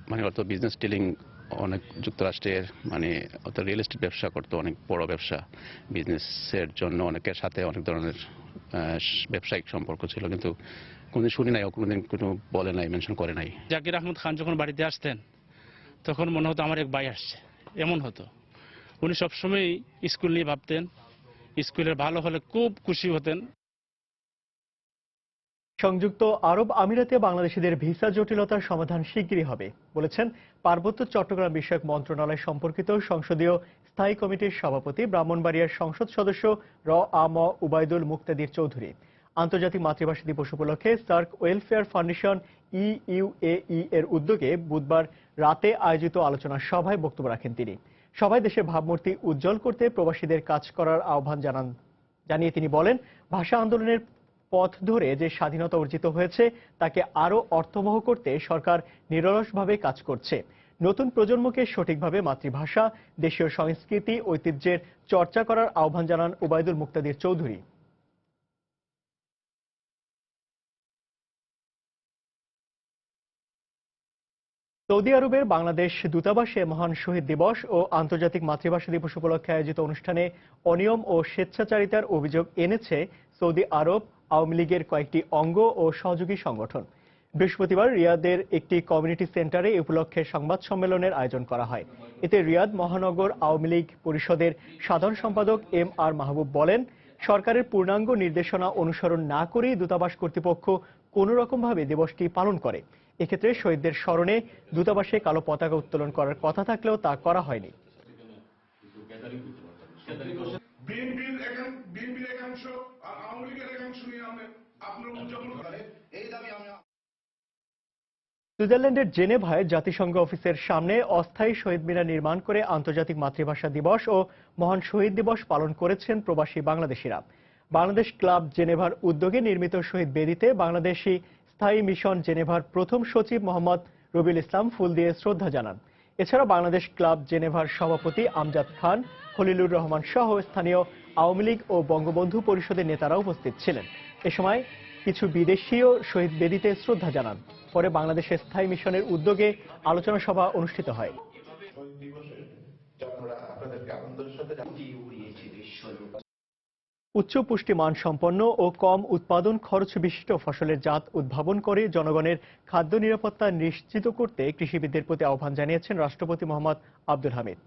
[SPEAKER 23] মানে অত বিজনেস ডিলিং অনেক যুক্তরাষ্ট্রের মানে অত রিয়েল এস্টেট ব্যবসা করতো, অনেক বড় ব্যবসা, বিজনেসের জন্য অনেকের সাথে অনেক ধরনের ব্যবসায়িক সম্পর্ক ছিল, কিন্তু কোনোদিন শুনি নাই, কোনোদিন কোনো বলে নাই, মেনশন করে নাই।
[SPEAKER 24] জাকির আহমদ খান যখন বাড়িতে আসতেন তখন মনে হতো আমার এক ভাই আসছে, এমন হতো। উনি সবসময় স্কুল নিয়ে ভাবতেন, স্কুলের ভালো হলে খুব খুশি হতেন।
[SPEAKER 1] সংযুক্ত আরব আমিরাতে বাংলাদেশিদের ভিসা জটিলতার সমাধান শিগগিরই হবে বলেছেন পার্বত্য চট্টগ্রাম বিষয়ক মন্ত্রণালয় সম্পর্কিত সংসদীয় স্থায়ী কমিটির সভাপতি ব্রাহ্মণবাড়িয়ার সংসদ সদস্য আম উবাইদুল মুক্তাদির চৌধুরী। আন্তর্জাতিক মাতৃভাষা দিবস উপলক্ষে সার্ক ওয়েলফেয়ার ফাউন্ডেশন EUAE এর উদ্যোগে বুধবার রাতে আয়োজিত আলোচনা সভায় বক্তব্য রাখেন তিনি। সভায় দেশের ভাবমূর্তি উজ্জ্বল করতে প্রবাসীদের কাজ করার আহ্বান জানিয়ে তিনি বলেন, ভাষা আন্দোলনের পথ ধরে যে স্বাধীনতা অর্জিত হয়েছে তাকে আরও অর্থবহ করতে সরকার নিরলসভাবে কাজ করছে। নতুন প্রজন্মকে সঠিকভাবে মাতৃভাষা, দেশীয় সংস্কৃতি, ঐতিহ্যের চর্চা করার আহ্বান জানান উবাইদুল মুক্তাদির চৌধুরী। সৌদি আরবের বাংলাদেশ দূতাবাসে মহান শহীদ দিবস ও আন্তর্জাতিক মাতৃভাষা দিবস উপলক্ষে আয়োজিত অনুষ্ঠানে অনিয়ম ও স্বেচ্ছাচারিতার অভিযোগ এনেছে সৌদি আরব আওয়ামী লীগের কয়েকটি অঙ্গ ও সহযোগী সংগঠন। বৃহস্পতিবার রিয়াদের একটি কমিউনিটি সেন্টারে এ উপলক্ষে সংবাদ সম্মেলনের আয়োজন করা হয়। এতে রিয়াদ মহানগর আওয়ামী লীগ পরিষদের সাধারণ সম্পাদক MR মাহবুব বলেন, সরকারের পূর্ণাঙ্গ নির্দেশনা অনুসরণ না করেই দূতাবাস কর্তৃপক্ষ কোনো রকমভাবে দিবসটি পালন করে। এক্ষেত্রে শহীদদের স্মরণে দূতাবাসে কালো পতাকা উত্তোলন করার কথা থাকলেও তা করা হয়নি। সুইজারল্যান্ডের জেনেভায় জাতিসংঘ অফিসের সামনে অস্থায়ী শহীদ মিনার নির্মাণ করে আন্তর্জাতিক মাতৃভাষা দিবস ও মহান শহীদ দিবস পালন করেছেন প্রবাসী বাংলাদেশিরা। বাংলাদেশ ক্লাব জেনেভার উদ্যোগে নির্মিত শহীদ বেদিতে বাংলাদেশি স্থায়ী মিশন জেনেভার প্রথম সচিব মোহাম্মদ রবিউল ইসলাম ফুল দিয়ে শ্রদ্ধা জানান। এছাড়া বাংলাদেশ ক্লাব জেনেভার সভাপতি আমজাদ খান, খলিলুর রহমান সহ স্থানীয় আওয়ামী লীগ ও বঙ্গবন্ধু পরিষদের নেতারা উপস্থিত ছিলেন। এ সময় কিছু বিদেশীয় শহীদ বেদিতে শ্রদ্ধা জানান। পরে বাংলাদেশের স্থায়ী মিশনের উদ্যোগে আলোচনা সভা অনুষ্ঠিত হয়। উচ্চ পুষ্টিমান সম্পন্ন ও কম উৎপাদন খরচ বিশিষ্ট ফসলের জাত উদ্ভাবন করে জনগণের খাদ্য নিরাপত্তা নিশ্চিত করতে কৃষিবিদদের প্রতি আহ্বান জানিয়েছেন রাষ্ট্রপতি মোহাম্মদ আব্দুল হামিদ।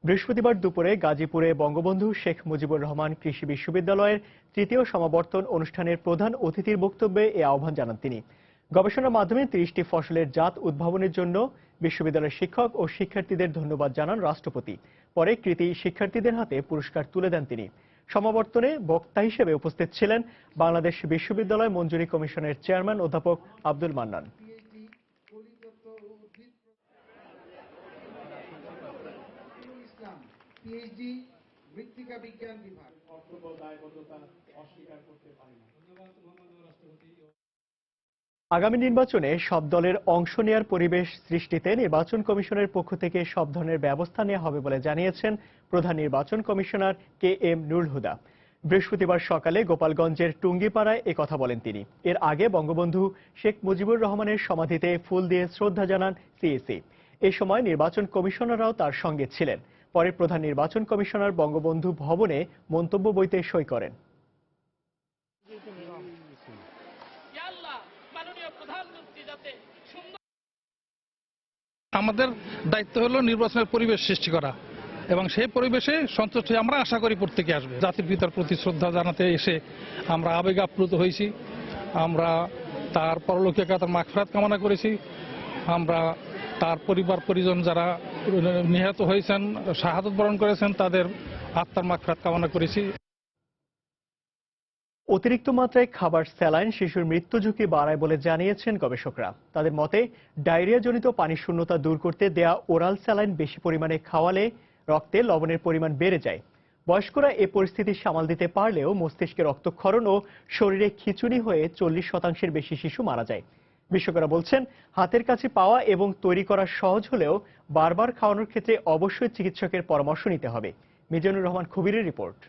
[SPEAKER 1] বৃহস্পতিবার দুপুরে গাজীপুরে বঙ্গবন্ধু শেখ মুজিবুর রহমান কৃষি বিশ্ববিদ্যালয়ের তৃতীয় সমাবর্তন অনুষ্ঠানের প্রধান অতিথির বক্তব্যে এ আহ্বান জানান তিনি। গবেষণার মাধ্যমে 30টি ফসলের জাত উদ্ভাবনের জন্য বিশ্ববিদ্যালয়ের শিক্ষক ও শিক্ষার্থীদের ধন্যবাদ জানান রাষ্ট্রপতি। পরে কৃতী শিক্ষার্থীদের হাতে পুরস্কার তুলে দেন তিনি। সমাবর্তনে বক্তা হিসেবে উপস্থিত ছিলেন বাংলাদেশ বিশ্ববিদ্যালয় মঞ্জুরি কমিশনের চেয়ারম্যান অধ্যাপক আব্দুল মান্নান।
[SPEAKER 16] PhD মৃত্তিকা বিজ্ঞান বিভাগ, অর্থ দায়বদ্ধতা
[SPEAKER 1] আগামী নির্বাচনে সব দলের অংশ নেয়ার পরিবেশ সৃষ্টিতে নির্বাচন কমিশনের পক্ষ থেকে সব ধরনের ব্যবস্থা নেওয়া হবে বলে জানিয়েছেন প্রধান নির্বাচন কমিশনার KM নুরুল হুদা। বৃহস্পতিবার সকালে গোপালগঞ্জের টুঙ্গিপাড়ায় কথা বলেন তিনি। এর আগে বঙ্গবন্ধু শেখ মুজিবুর রহমানের সমাধিতে ফুল দিয়ে শ্রদ্ধা জানান CAC। এ সময় নির্বাচন কমিশনাররাও তার সঙ্গে ছিলেন। পরে প্রধান নির্বাচন কমিশনার বঙ্গবন্ধু ভবনে মন্তব্য বইতে সই করেন।
[SPEAKER 2] আমাদের দায়িত্ব হলো নির্বাচনের পরিবেশ সৃষ্টি করা এবং সেই পরিবেশে সন্তুষ্ট হয়ে আমরা আশা করি প্রত্যেকে আসবে। জাতির পিতার প্রতি শ্রদ্ধা জানাতে এসে আমরা আবেগ আপ্লুত হয়েছি, আমরা তার পরলোকে তার মাগফিরাত কামনা করেছি, আমরা তার পরিবার পরিজন যারা নিহত হয়েছেন, শাহাদত বরণ করেছেন, তাদের আত্মার মাগফিরাত কামনা করেছি।
[SPEAKER 1] অতিরিক্ত মাত্রায় খাবার স্যালাইন শিশুর মৃত্যু ঝুঁকি বাড়ায় বলে জানিয়েছেন গবেষকরা। তাদের মতে ডায়রিয়াজনিত পানি শূন্যতা দূর করতে দেয়া ওরাল স্যালাইন বেশি পরিমাণে খাওয়ালে রক্তে লবণের পরিমাণ বেড়ে যায়। বয়স্করা এ পরিস্থিতি সামাল দিতে পারলেও মস্তিষ্কে রক্তক্ষরণ ও শরীরে খিঁচুনি হয়ে 40% বেশি শিশু মারা যায়। বিশেষজ্ঞরা বলছেন, হাতের কাছে পাওয়া এবং তৈরি করা সহজ হলেও বারবার খাওয়ানোর ক্ষেত্রে অবশ্যই চিকিৎসকের পরামর্শ নিতে হবে। মিজানুর রহমান খবিরের রিপোর্ট।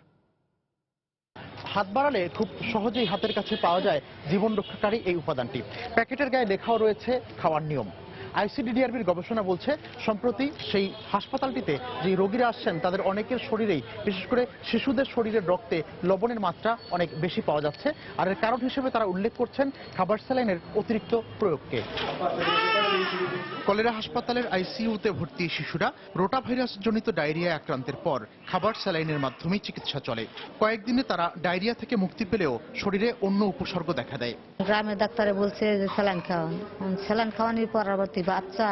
[SPEAKER 5] হাত বাড়ালে খুব সহজেই হাতের কাছে পাওয়া যায় জীবন রক্ষাকারী এই উপাদানটি। প্যাকেটের গায়ে লেখাও রয়েছে খাওয়ার নিয়ম। ICDDRBর গবেষণা বলছে, সম্প্রতি সেই হাসপাতালটিতে যে রোগীরা আসছেন তাদের অনেকের শরীরেই, বিশেষ করে শিশুদের শরীরের রক্তে লবণের মাত্রা অনেক বেশি পাওয়া যাচ্ছে। আর এর কারণ হিসেবে তারা উল্লেখ করছেন খাবার স্যালাইনের অতিরিক্ত প্রয়োগকে। কলেরা হাসপাতালের ICUতে ভর্তি শিশুরা রোটা ভাইরাস জনিত ডায়রিয়া আক্রান্তের পর খাবার স্যালাইনের মাধ্যমেই চিকিৎসা চলে। কয়েকদিনে তারা ডায়রিয়া থেকে মুক্তি পেলেও শরীরে অন্য উপসর্গ দেখা দেয়।
[SPEAKER 6] গ্রামের ডাক্তারে বলছে যে স্যালাইন খাওয়ান, স্যালাইন খাওয়ানোর পরবর্তী বাচ্চা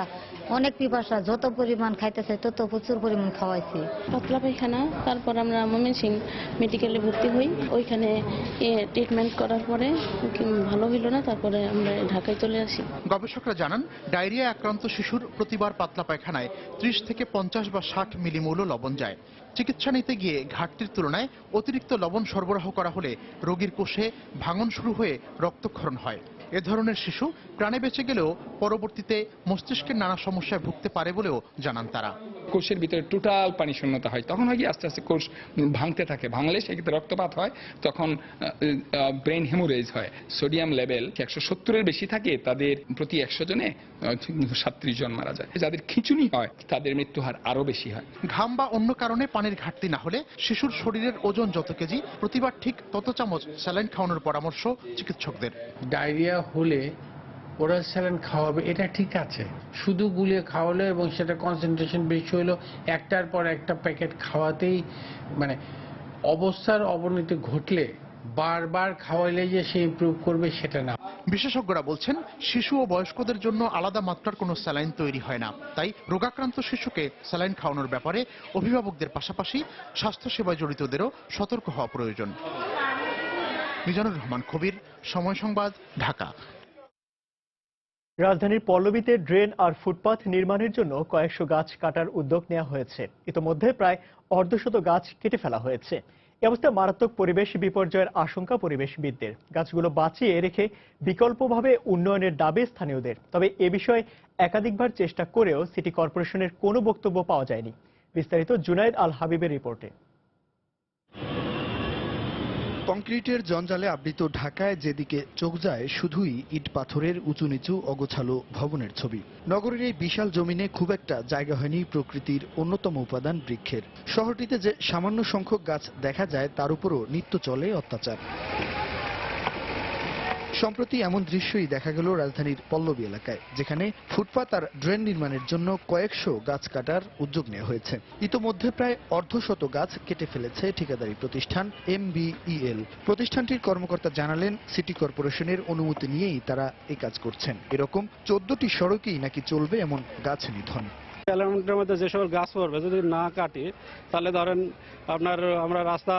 [SPEAKER 6] অনেক পিপাসা, যত পরিমাণ খাইতেছে তত প্রচুর পরিমাণ খাওয়াইছি।
[SPEAKER 7] পাতলা পায়খানা, তারপর আমরা ময়মনসিংহ মেডিকেলে ভর্তি হই। ওইখানে ট্রিটমেন্ট করার পরে ভালো হইল না, তারপরে আমরা ঢাকায় চলে আসি।
[SPEAKER 5] গবেষকরা জানান, ডায়রিয়া আক্রান্ত শিশুর প্রতিবার পাতলা পায়খানায় 30 থেকে 50 বা 60 মিলিমোল লবণ যায়। চিকিৎসা নিতে গিয়ে ঘাটতির তুলনায় অতিরিক্ত লবণ সরবরাহ করা হলে রোগীর কোষে ভাঙন শুরু হয়ে রক্তক্ষরণ হয়। এ ধরনের শিশু প্রাণে বেঁচে গেলেও পরবর্তীতে মস্তিষ্কের নানা সমস্যায় ভুগতে পারে বলেও জানান তারা।
[SPEAKER 25] কোষের ভিতরে টোটাল পানি শূন্যতা হয়, তখন হয় কি আস্তে আস্তে কোষ ভাঙতে থাকে, ভাঙলে সেক্ষেত্রে রক্তপাত হয়, তখন ব্রেন হেমোরেজ হয়। সোডিয়াম লেভেল 170-এর বেশি থাকে, তাদের প্রতি 100 জনে 37 জন মারা যায়। যাদের খিঁচুনি হয় তাদের মৃত্যু হার আরো বেশি হয়।
[SPEAKER 5] ঘাম বা অন্য কারণে পানির ঘাটতি না হলে শিশুর শরীরের ওজন যত কেজি প্রতিবার ঠিক তত চামচ স্যালাইন খাওয়ানোর পরামর্শ চিকিৎসকদের।
[SPEAKER 26] ডায়রিয়া হলে ওরাল স্যালাইন খাওয়াবে, এটা ঠিক আছে। শুধু গুলিয়ে খাওয়ালে এবং সেটা কনসেন্ট্রেশন বেশি হলো, একটার পর একটা প্যাকেট খাওয়াতেই মানে অবস্থার অবনতি ঘটলে বারবার খাওয়াইলে যে সে ইমপ্রুভ করবে সেটা না।
[SPEAKER 5] বিশেষজ্ঞরা বলছেন, শিশু ও বয়স্কদের জন্য আলাদা মাত্রার কোনো স্যালাইন তৈরি হয় না। তাই রোগাক্রান্ত শিশুকে স্যালাইন খাওয়ানোর ব্যাপারে অভিভাবকদের পাশাপাশি স্বাস্থ্যসেবায় জড়িতদেরও সতর্ক হওয়া প্রয়োজন। মিজানুর রহমান খবির, সময় সংবাদ, ঢাকা।
[SPEAKER 1] রাজধানীর পল্লবীতে ড্রেন আর ফুটপাথ নির্মাণের জন্য কয়েকশো গাছ কাটার উদ্যোগ নেওয়া হয়েছে। ইতোমধ্যে প্রায় অর্ধশত গাছ কেটে ফেলা হয়েছে। এ অবস্থায় মারাত্মক পরিবেশ বিপর্যয়ের আশঙ্কা পরিবেশবিদদের। গাছগুলো বাঁচিয়ে রেখে বিকল্পভাবে উন্নয়নের দাবি স্থানীয়দের। তবে এ বিষয়ে একাধিকবার চেষ্টা করেও সিটি কর্পোরেশনের কোনো বক্তব্য পাওয়া যায়নি। বিস্তারিত জুনায়েদ আল হাবিবের রিপোর্টে।
[SPEAKER 27] কংক্রিটের জঞ্জালে আবৃত ঢাকায় যেদিকে চোখ যায় শুধুই ইট পাথরের উঁচু নিচু অগোছালো ভবনের ছবি। নগরের এই বিশাল জমিনে খুব একটা জায়গা হয়নি প্রকৃতির অন্যতম উপাদান বৃক্ষের। শহরটিতে যে সামান্য সংখ্যক গাছ দেখা যায় তার উপরও নিত্য চলে অত্যাচার। সম্প্রতি এমন দৃশ্যই দেখা গেল রাজধানীর পল্লবী এলাকায়, যেখানে ফুটপাত আর ড্রেন নির্মাণের জন্য কয়েকশো গাছ কাটার উদ্যোগ নেওয়া হয়েছে। ইতোমধ্যে প্রায় অর্ধশত গাছ কেটে ফেলেছে ঠিকাদারি প্রতিষ্ঠান MBEL। প্রতিষ্ঠানটির কর্মকর্তা জানালেন, সিটি কর্পোরেশনের অনুমতি নিয়েই তারা এই কাজ করছেন। এরকম 14টি সড়কেই নাকি চলবে এমন গাছ নিধন।
[SPEAKER 4] এলাকার মধ্যে যে সকল গাছ পড়বে যদি না কাটি তাহলে ধরেন আমরা রাস্তা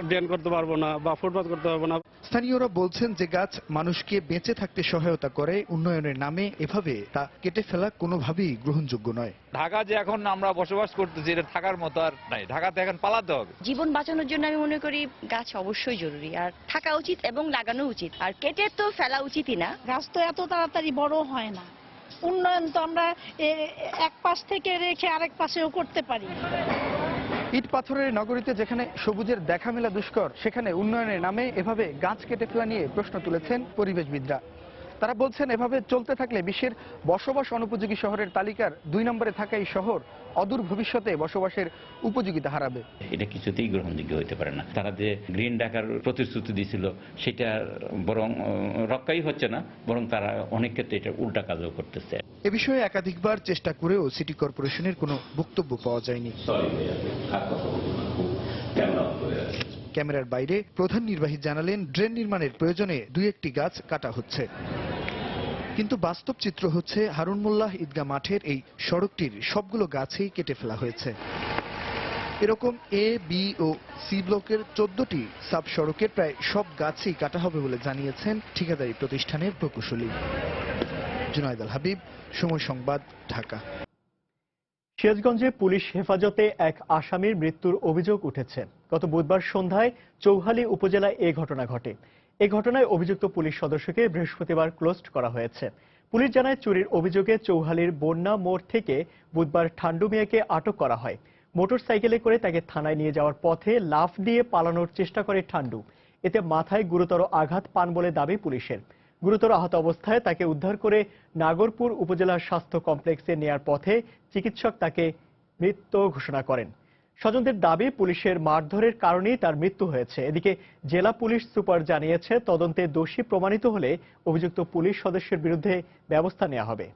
[SPEAKER 4] ড্রেন করতে পারবো না বা ফুটপাত করতে পারবো না।
[SPEAKER 27] স্থানীয়রা বলছেন যে গাছ মানুষকে বেঁচে থাকতে সহায়তা করে, উন্নয়নের নামে এভাবে তা কেটে ফেলা কোনোভাবেই গ্রহণযোগ্য নয়।
[SPEAKER 8] ঢাকা যে এখন আমরা বসবাস করতেছি এটা থাকার মতো আর নাই, ঢাকাতে এখন পালাতে হবে।
[SPEAKER 9] জীবন বাঁচানোর জন্য আমি মনে করি গাছ অবশ্যই জরুরি, আর থাকা উচিত এবং লাগানো উচিত, আর কেটে তো ফেলা উচিতই না।
[SPEAKER 10] গাছ তো এত তাড়াতাড়ি বড় হয় না, উন্নয়ন তো আমরা এক পাশ থেকে রেখে আরেক পাশেও করতে পারি।
[SPEAKER 27] ইট পাথরের নগরীতে যেখানে সবুজের দেখা মেলা দুষ্কর, সেখানে উন্নয়নের নামে এভাবে গাছ কেটে ফেলা নিয়ে প্রশ্ন তুলেছেন পরিবেশবিদরা। তারা বলছেন এভাবে চলতে থাকলে বিশ্বের বসবাস অনুপযোগী শহরের তালিকার 2 নম্বরে থাকা এই শহর অদূর ভবিষ্যতে বসবাসের উপযোগিতা হারাবে।
[SPEAKER 11] এটা কিছুতেই গ্রহণযোগ্য হতে পারে না। তারা যে গ্রিন ঢাকার প্রতিশ্রুতি দিয়েছিল সেটা বরং রক্ষাই হচ্ছে না, বরং তারা অনেক ক্ষেত্রে এটা উল্টা কাজও করতেছে।
[SPEAKER 27] এ বিষয়ে একাধিকবার চেষ্টা করেও সিটি কর্পোরেশনের কোনো বক্তব্য পাওয়া যায়নি। ক্যামেরার বাইরে প্রধান নির্বাহী জানালেন ড্রেন নির্মাণের প্রয়োজনে 2-1টি গাছ কাটা হচ্ছে, কিন্তু বাস্তব চিত্র হচ্ছে হারুন মোল্লাহ ঈদগাহ মাঠের এই সড়কটির সবগুলো গাছই কেটে ফেলা হয়েছে। এরকম এ, বি ও সি ব্লকের 14টি সাব সড়কের প্রায় সব গাছই কাটা হবে বলে জানিয়েছেন ঠিকাদারি প্রতিষ্ঠানের প্রকৌশলী। জুনায়েদ আল হাবিব, সময় সংবাদ, ঢাকা।
[SPEAKER 1] সিরাজগঞ্জে পুলিশ হেফাজতে এক আসামির মৃত্যুর অভিযোগ উঠেছে। গত বুধবার সন্ধ্যায় চৌহালি উপজেলায় এ ঘটনা ঘটে। এ ঘটনায় অভিযুক্ত পুলিশ সদস্যকে বৃহস্পতিবার ক্লোজড করা হয়েছে। পুলিশ জানায় চুরির অভিযোগে চৌহালির বন্যা মোড় থেকে বুধবার ঠান্ডু মিয়াকে আটক করা হয়। মোটরসাইকেলে করে তাকে থানায় নিয়ে যাওয়ার পথে লাফ দিয়ে পালানোর চেষ্টা করে ঠান্ডু। এতে মাথায় গুরুতর আঘাত পান বলে দাবি পুলিশের। গুরুতর আহত অবস্থায় তাকে উদ্ধার করে নাগরপুর উপজেলা স্বাস্থ্য কমপ্লেক্সে নেয়ার পথে চিকিৎসক তাকে মৃত ঘোষণা করেন। স্বজনদের দাবি পুলিশের মারধরের কারণেই তার মৃত্যু হয়েছে। এদিকে জেলা পুলিশ সুপার জানিয়েছে তদন্তে দোষী প্রমাণিত হলে অভিযুক্ত পুলিশ সদস্যের বিরুদ্ধে ব্যবস্থা নেওয়া হবে।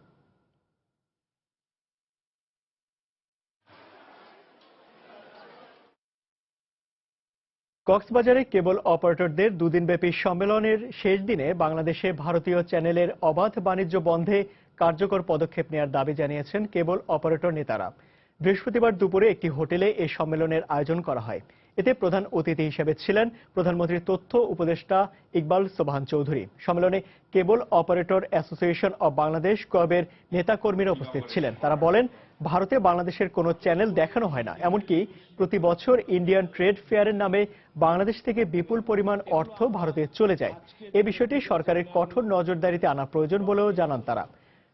[SPEAKER 1] কক্সবাজারে কেবল অপারেটরদের দুদিনব্যাপী সম্মেলনের শেষ দিনে বাংলাদেশে ভারতীয় চ্যানেলের অবাধ বাণিজ্য বন্ধে কার্যকর পদক্ষেপ নেওয়ার দাবি জানিয়েছেন কেবল অপারেটর নেতারা। বৃহস্পতিবার দুপুরে একটি হোটেলে এই সম্মেলনের আয়োজন করা হয়। এতে প্রধান অতিথি হিসেবে ছিলেন প্রধানমন্ত্রীর তথ্য উপদেষ্টা ইকবাল সোবহান চৌধুরী। সম্মেলনে কেবল অপারেটর অ্যাসোসিয়েশন অব বাংলাদেশ কবের নেতাকর্মীরা উপস্থিত ছিলেন। তারা বলেন, ভারতে বাংলাদেশের কোনো চ্যানেল দেখানো হয় না, এমনকি প্রতি বছর ইন্ডিয়ান ট্রেড ফেয়ারের নামে বাংলাদেশ থেকে বিপুল পরিমাণ অর্থ ভারতে চলে যায়। এ বিষয়টি সরকারের কঠোর নজরদারিতে আনা প্রয়োজন বলেও জানান তারা।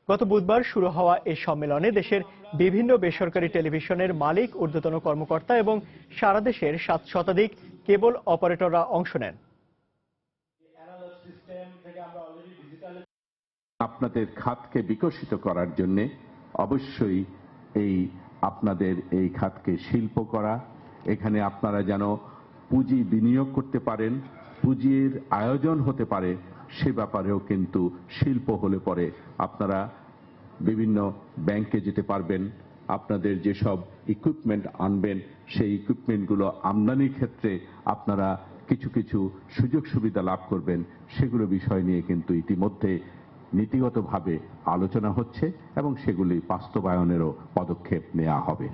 [SPEAKER 1] গত বুধবার শুরু হওয়া এই সম্মেলনে দেশের বিভিন্ন বেসরকারি টেলিভিশনের মালিক, ঊর্ধ্বতন কর্মকর্তা এবং সারা দেশের 7 শতাধিক কেবল অপারেটররা অংশ নেন।
[SPEAKER 12] আপনাদের খাতকে বিকশিত করার জন্য অবশ্যই আপনাদের এই খাতকে শিল্প করা, এখানে আপনারা যেন পুঁজি বিনিয়োগ করতে পারেন, পুঁজির আয়োজন হতে পারে, সে ব্যাপারেও কিন্তু শিল্প হলে পরে আপনারা বিভিন্ন ব্যাংকে যেতে পারবেন। আপনাদের যেসব ইকুইপমেন্ট আনবেন সেই ইকুইপমেন্টগুলো আমদানির ক্ষেত্রে আপনারা কিছু কিছু সুযোগ সুবিধা লাভ করবেন। সেগুলো বিষয় নিয়ে কিন্তু ইতিমধ্যে নীতিগতভাবে আলোচনা হচ্ছে এবং সেগুলি বাস্তবায়নেরও পদক্ষেপ নেওয়া হবে।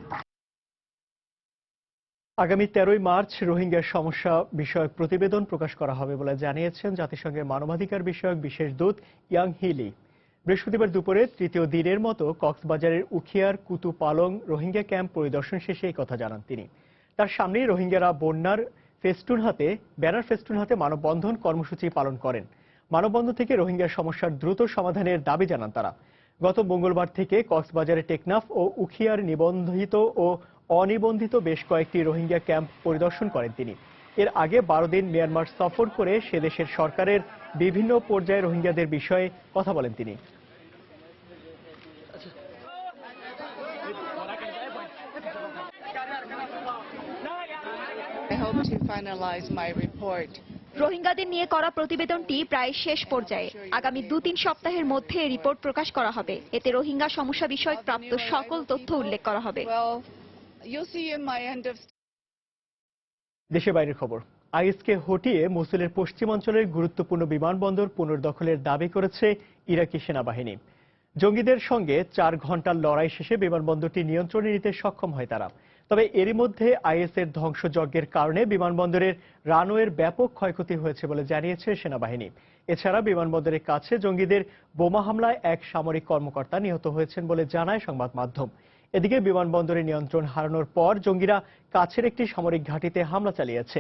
[SPEAKER 1] আগামী 13ই মার্চ রোহিঙ্গার সমস্যা বিষয়ক প্রতিবেদন প্রকাশ করা হবে বলে জানিয়েছেন জাতিসংঘের মানবাধিকার বিষয়ক বিশেষ দূত ইয়াং হিলি। বৃহস্পতিবার দুপুরে তৃতীয় দিনের মতো কক্সবাজারের উখিয়ার কুতু পালং রোহিঙ্গা ক্যাম্প পরিদর্শন শেষে এই কথা জানান তিনি। তার সামনেই রোহিঙ্গারা ব্যানার ফেস্টুন হাতে মানববন্ধন কর্মসূচি পালন করেন। মানববন্ধন থেকে রোহিঙ্গা সমস্যার দ্রুত সমাধানের দাবি জানান তারা। গত মঙ্গলবার থেকে কক্সবাজারে টেকনাফ ও উখিয়ার নিবন্ধিত ও অনিবন্ধিত বেশ কয়েকটি রোহিঙ্গা ক্যাম্প পরিদর্শন করেন তিনি। এর আগে 12 দিন মিয়ানমার সফর করে সে দেশের সরকারের বিভিন্ন পর্যায়ে রোহিঙ্গাদের বিষয়ে কথা বলেন তিনি।
[SPEAKER 13] রোহিঙ্গাদের নিয়ে করা প্রতিবেদনটি প্রায় শেষ পর্যায়ে। আগামী 2-3 সপ্তাহের মধ্যে রিপোর্ট প্রকাশ করা হবে। এতে রোহিঙ্গা সমস্যা বিষয়ক প্রাপ্ত সকল তথ্য উল্লেখ করা হবে।
[SPEAKER 1] দেশের বাইরের খবর। আইএসকে হটিয়ে মসুলের পশ্চিমাঞ্চলের গুরুত্বপূর্ণ বিমানবন্দর পুনর্দখলের দাবি করেছে ইরাকি সেনাবাহিনী। জঙ্গিদের সঙ্গে 4 ঘন্টার লড়াই শেষে বিমানবন্দরটি নিয়ন্ত্রণে নিতে সক্ষম হয় তারা। তবে এরই মধ্যে আইএসের ধ্বংসযজ্ঞের কারণে বিমানবন্দরের রানওয়ের ব্যাপক ক্ষয়ক্ষতি হয়েছে বলে জানিয়েছে সেনাবাহিনী। এছাড়া বিমানবন্দরের কাছে জঙ্গিদের বোমা হামলায় এক সামরিক কর্মকর্তা নিহত হয়েছেন বলে জানায় সংবাদ মাধ্যম। এদিকে বিমানবন্দরে নিয়ন্ত্রণ হারানোর পর জঙ্গিরা কাছের একটি সামরিক ঘাঁটিতে হামলা চালিয়েছে।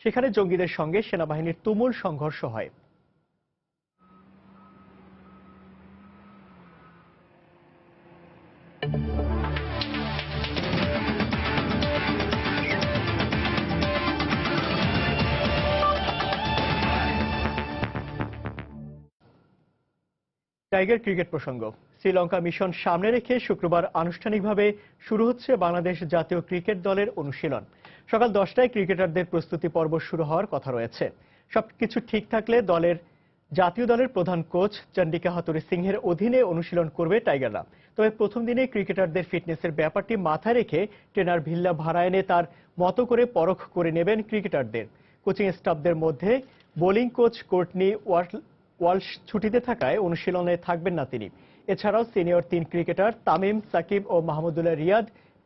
[SPEAKER 1] সেখানে জঙ্গিদের সঙ্গে সেনাবাহিনীর তুমুল সংঘর্ষ হয়। টাইগার ক্রিকেট প্রসঙ্গ। শ্রীলঙ্কা মিশন সামনে রেখে শুক্রবার আনুষ্ঠানিকভাবে শুরু হচ্ছে বাংলাদেশ জাতীয় ক্রিকেট দলের অনুশীলন। সকাল 10টায় ক্রিকেটারদের প্রস্তুতি পর্ব শুরু হওয়ার কথা রয়েছে। সবকিছু ঠিক থাকলে জাতীয় দলের প্রধান কোচ চন্ডিকা হাতুড়ি সিংহের অধীনে অনুশীলন করবে টাইগাররা। তবে প্রথম দিনে ক্রিকেটারদের ফিটনেসের ব্যাপারটি মাথায় রেখে ট্রেনার ভিল্লা ভাড়া এনে তার মতো করে পরখ করে নেবেন ক্রিকেটারদের। কোচিং স্টাফদের মধ্যে বোলিং কোচ কোর্টনি ওয়ালশ ছুটিতে থাকায় অনুশীলনে থাকবেন না তিনি। এছাড়াও সিনিয়র 3 ক্রিকেটার তামিম, সাকিব ও মাহমুদুল্লাহ রিয়াদ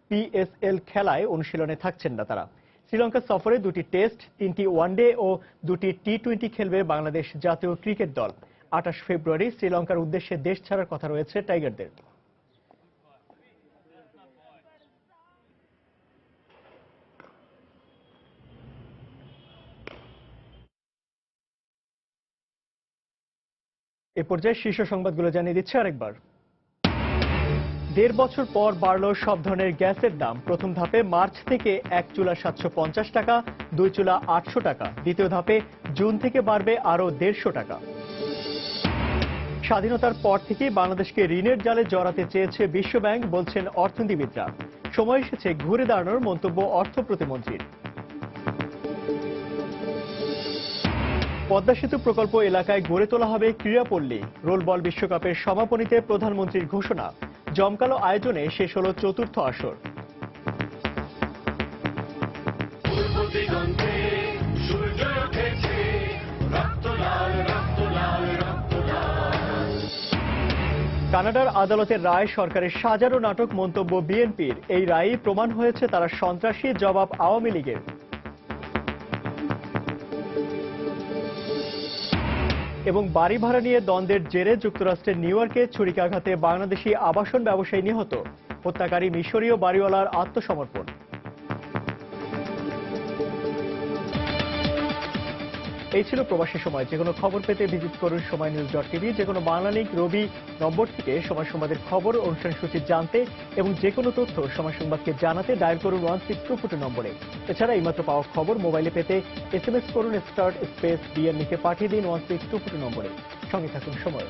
[SPEAKER 1] পিএসএল খেলায় অনুশীলনে থাকছেন না তারা। শ্রীলঙ্কা সফরে 2টি টেস্ট, 3টি ওয়ানডে ও 2টি টি-20 খেলবে বাংলাদেশ জাতীয় ক্রিকেট দল। 28 ফেব্রুয়ারি শ্রীলঙ্কার উদ্দেশ্যে দেশ ছাড়ার কথা রয়েছে টাইগারদের। এ পর্যায়ে শীর্ষ সংবাদগুলো জানিয়ে দিচ্ছে আরেকবার। 1.5 বছর পর বাড়ল সব ধরনের গ্যাসের দাম। প্রথম ধাপে মার্চ থেকে 1 চুলা 750 টাকা, 2 চুলা 800 টাকা। দ্বিতীয় ধাপে জুন থেকে বাড়বে আরো 150 টাকা। স্বাধীনতার পর থেকেই বাংলাদেশকে ঋণের জালে জড়াতে চেয়েছে বিশ্বব্যাংক, বলছেন অর্থনীতিবিদরা। সময় এসেছে ঘুরে দাঁড়ানোর মন্তব্য অর্থ প্রতিমন্ত্রীর। পদ্মা সেতু প্রকল্প এলাকায় গড়ে তোলা হবে ক্রীড়াপল্লী। রোলবল বিশ্বকাপের সমাপনীতে প্রধানমন্ত্রীর ঘোষণা। জমকালো আয়োজনে শেষ হল 4র্থ আসর। কানাডার আদালতের রায় সরকারের সাজানো নাটক, মন্তব্য বিএনপির। এই রায়ই প্রমাণ হয়েছে তারা সন্ত্রাসী, জবাব আওয়ামী লীগের। এবং বাড়ি ভাড়া নিয়ে দ্বন্দ্বের জেরে যুক্তরাষ্ট্রের নিউ ইয়র্কে ছুরিকাঘাতে বাংলাদেশি আবাসন ব্যবসায়ী নিহত। হত্যাকারী মিশরীয় বাড়িওয়ালার আত্মসমর্পণ। এই ছিল প্রবাসী সময়। যেকোনো খবর পেতে ভিজিট করুন সময়নিউজ.tv। যেকোনো বাংলা লিংক রবি নম্বর থেকে সময় সংবাদের খবর, অনুষ্ঠান সূচি জানতে এবং যেকোনো তথ্য সময় সংবাদকে জানাতে ডায়াল করুন 1622 নম্বরে। এছাড়া এইমাত্র পাওয়া খবর মোবাইলে পেতে SMS করুন *BN লিখে পাঠিয়ে দিন 1622 নম্বরে। সঙ্গে থাকুন সময়।